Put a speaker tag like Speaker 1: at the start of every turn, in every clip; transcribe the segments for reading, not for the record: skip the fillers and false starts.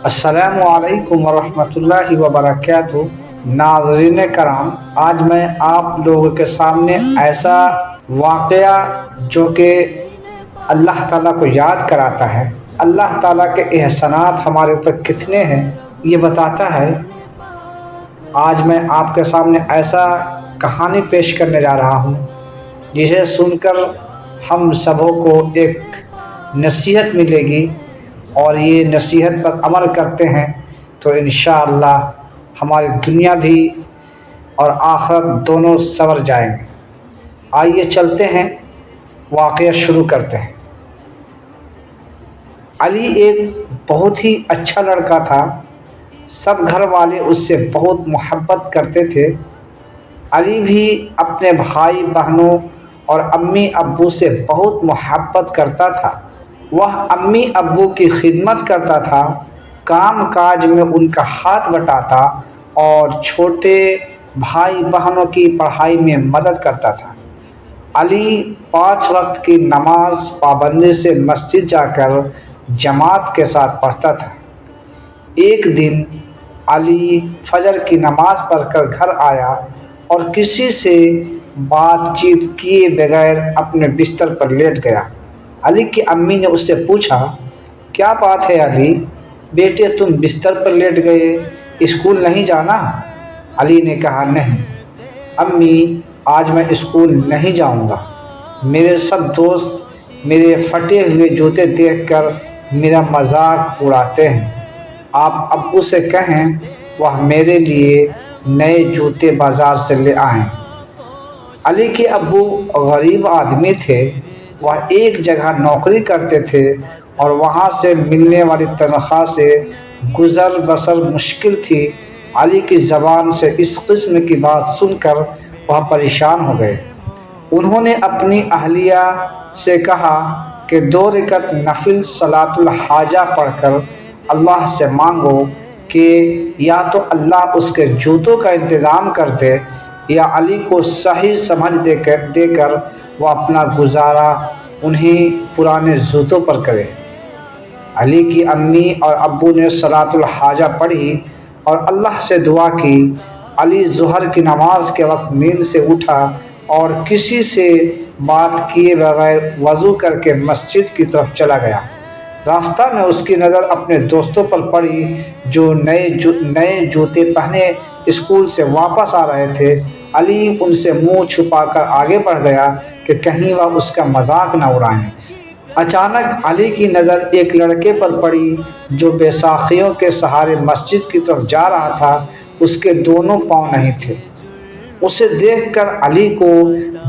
Speaker 1: السلام علیکم ورحمۃ اللہ وبرکاتہ۔ ناظرین کرام، آج میں آپ لوگوں کے سامنے ایسا واقعہ جو کہ اللہ تعالیٰ کو یاد کراتا ہے، اللہ تعالیٰ کے احسانات ہمارے اوپر کتنے ہیں یہ بتاتا ہے۔ آج میں آپ کے سامنے ایسا کہانی پیش کرنے جا رہا ہوں جسے سن کر ہم سبوں کو ایک نصیحت ملے گی، اور یہ نصیحت پر عمل کرتے ہیں تو انشاءاللہ ہماری دنیا بھی اور آخرت دونوں سنور جائیں گے۔ آئیے چلتے ہیں، واقعہ شروع کرتے ہیں۔ علی ایک بہت ہی اچھا لڑکا تھا، سب گھر والے اس سے بہت محبت کرتے تھے۔ علی بھی اپنے بھائی بہنوں اور امی ابو سے بہت محبت کرتا تھا۔ وہ امی ابو کی خدمت کرتا تھا، کام کاج میں ان کا ہاتھ بٹاتا اور چھوٹے بھائی بہنوں کی پڑھائی میں مدد کرتا تھا۔ علی 5 وقت کی نماز پابندی سے مسجد جا کر جماعت کے ساتھ پڑھتا تھا۔ ایک دن علی فجر کی نماز پڑھ کر گھر آیا اور کسی سے بات چیت کیے بغیر اپنے بستر پر لیٹ گیا۔ علی کی امی نے اس سے پوچھا، کیا بات ہے علی بیٹے، تم بستر پر لیٹ گئے، اسکول نہیں جانا؟ علی نے کہا، نہیں امی، آج میں اسکول نہیں جاؤں گا۔ میرے سب دوست میرے پھٹے ہوئے جوتے دیکھ کر میرا مذاق اڑاتے ہیں۔ آپ ابو سے کہیں وہ میرے لیے نئے جوتے بازار سے لے آئیں۔ علی کے ابو غریب آدمی تھے، وہ ایک جگہ نوکری کرتے تھے اور وہاں سے ملنے والی تنخواہ سے گزر بسر مشکل تھی۔ علی کی زبان سے اس قسم کی بات سن کر وہ پریشان ہو گئے۔ انہوں نے اپنی اہلیہ سے کہا کہ 2 رکعت نفل صلاۃ الحاجہ پڑھ کر اللہ سے مانگو کہ یا تو اللہ اس کے جوتوں کا انتظام کر دے یا علی کو صحیح سمجھ دے کر وہ اپنا گزارا انہیں پرانے جوتوں پر کرے۔ علی کی امی اور ابو نے صلاۃ الحاجہ پڑھی اور اللہ سے دعا کی۔ علی ظہر کی نماز کے وقت نیند سے اٹھا اور کسی سے بات کیے بغیر وضو کر کے مسجد کی طرف چلا گیا۔ راستہ میں اس کی نظر اپنے دوستوں پر پڑی جو نئے جوتے پہنے اسکول سے واپس آ رہے تھے۔ علی ان سے منہ چھپا کر آگے بڑھ گیا کہ کہیں وہ اس کا مذاق نہ اڑائیں۔ اچانک علی کی نظر ایک لڑکے پر پڑی جو بیساکھیوں کے سہارے مسجد کی طرف جا رہا تھا۔ اس کے دونوں پاؤں نہیں تھے۔ اسے دیکھ کر علی کو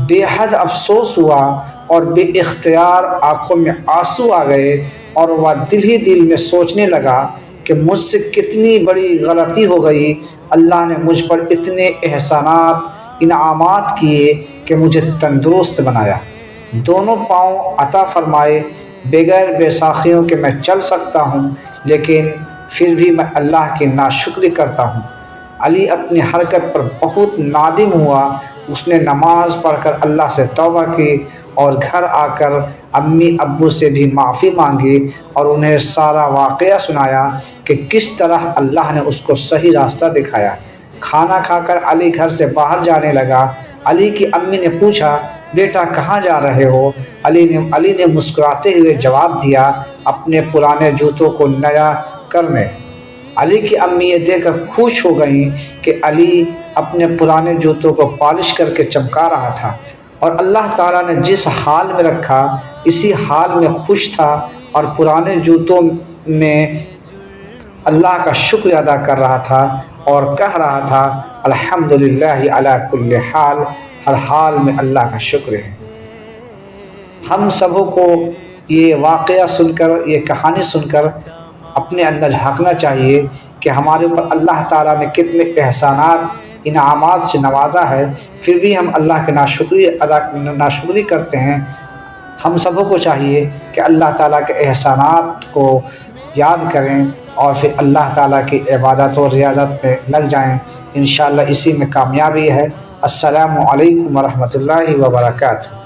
Speaker 1: بے حد افسوس ہوا اور بے اختیار آنکھوں میں آنسو آ گئے، اور وہ دل ہی دل میں سوچنے لگا کہ مجھ سے کتنی بڑی غلطی ہو گئی۔ اللہ نے مجھ پر اتنے احسانات انعامات کیے کہ مجھے تندرست بنایا، دونوں پاؤں عطا فرمائے، بغیر بیساکھیوں کے میں چل سکتا ہوں، لیکن پھر بھی میں اللہ کی ناشکری کرتا ہوں۔ علی اپنی حرکت پر بہت نادم ہوا۔ اس نے نماز پڑھ کر اللہ سے توبہ کی اور گھر آ کر امی ابو سے بھی معافی مانگی اور انہیں سارا واقعہ سنایا کہ کس طرح اللہ نے اس کو صحیح راستہ دکھایا۔ کھانا کھا کر علی گھر سے باہر جانے لگا۔ علی کی امی نے پوچھا، بیٹا کہاں جا رہے ہو؟ علی نے مسکراتے ہوئے جواب دیا، اپنے پرانے جوتوں کو نیا کرنے۔ علی کی امی یہ دیکھ کر خوش ہو گئیں کہ علی اپنے پرانے جوتوں کو پالش کر کے چمکا رہا تھا اور اللہ تعالیٰ نے جس حال میں رکھا اسی حال میں خوش تھا، اور پرانے جوتوں میں اللہ کا شکر ادا کر رہا تھا اور کہہ رہا تھا، الحمدللہ علی کل حال، ہر حال میں اللہ کا شکر ہے۔ ہم سبوں کو یہ واقعہ سن کر، یہ کہانی سن کر اپنے اندر جھانکنا چاہیے کہ ہمارے اوپر اللہ تعالیٰ نے کتنے احسانات انعامات سے نوازا ہے، پھر بھی ہم اللہ کے ناشکری کرتے ہیں۔ ہم سبوں کو چاہیے کہ اللہ تعالیٰ کے احسانات کو یاد کریں اور پھر اللہ تعالیٰ کی عبادت و ریاضت میں لگ جائیں۔ انشاءاللہ اسی میں کامیابی ہے۔ السلام علیکم ورحمۃ اللہ وبرکاتہ۔